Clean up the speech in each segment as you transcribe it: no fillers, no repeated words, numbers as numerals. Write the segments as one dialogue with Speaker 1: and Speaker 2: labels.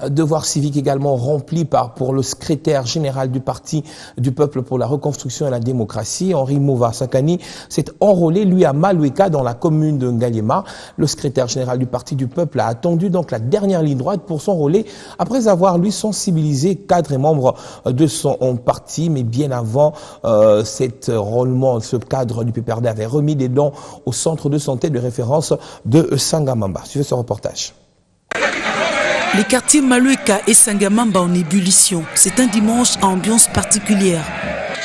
Speaker 1: Devoir civique également rempli pour le secrétaire général du Parti du Peuple pour la Reconstruction et la Démocratie, Henri Mova Sakani, s'est enrôlé, lui, à Maloueka, dans la commune de Ngaliema. Le secrétaire général du Parti du Peuple a attendu donc la dernière ligne droite pour s'enrôler, après avoir, lui, sensibilisé cadres et membres de son parti. Mais bien avant cet enrôlement, ce cadre du PPRD avait remis des dons au centre de santé de référence de Sangamamba. Suivez ce reportage.
Speaker 2: Les quartiers Maloueka et Sangamamba en ébullition. C'est un dimanche à ambiance particulière.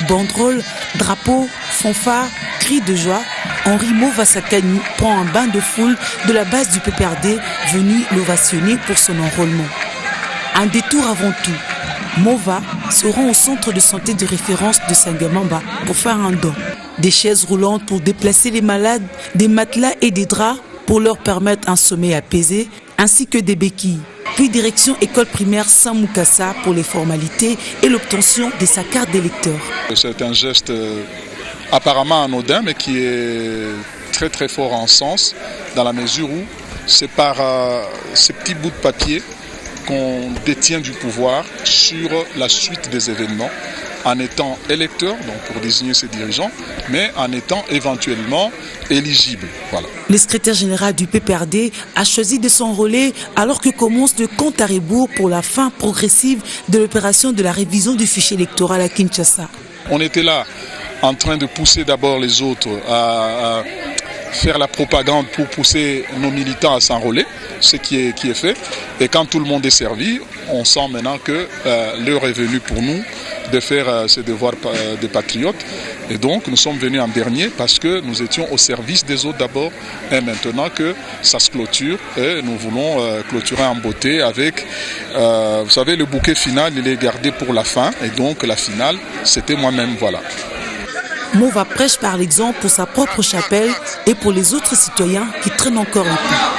Speaker 2: Banderoles, drapeaux, fanfares, cris de joie. Henri Mova Sakani prend un bain de foule de la base du PPRD venu l'ovationner pour son enrôlement. Un détour avant tout. Mova se rend au centre de santé de référence de Sangamamba pour faire un don. Des chaises roulantes pour déplacer les malades, des matelas et des draps pour leur permettre un sommeil apaisé, ainsi que des béquilles. Puis direction école primaire Saint-Moukassa pour les formalités et l'obtention de sa carte d'électeur.
Speaker 3: C'est un geste apparemment anodin, mais qui est très très fort en sens, dans la mesure où c'est par ces petits bouts de papier qu'on détient du pouvoir sur la suite des événements, en étant électeur, donc pour désigner ses dirigeants, mais en étant éventuellement éligible. Voilà.
Speaker 2: Le secrétaire général du PPRD a choisi de s'enrôler alors que commence le compte à rebours pour la fin progressive de l'opération de la révision du fichier électoral à Kinshasa.
Speaker 3: On était là en train de pousser d'abord les autres à faire la propagande pour pousser nos militants à s'enrôler, ce qui est fait. Et quand tout le monde est servi, on sent maintenant que l'heure est venue pour nous de faire ces devoirs de patriotes. Et donc nous sommes venus en dernier parce que nous étions au service des autres d'abord. Et maintenant que ça se clôture, et nous voulons clôturer en beauté avec, vous savez, le bouquet final, il est gardé pour la fin. Et donc la finale, c'était moi-même, voilà.
Speaker 2: Mova prêche par l'exemple pour sa propre chapelle et pour les autres citoyens qui traînent encore le coup.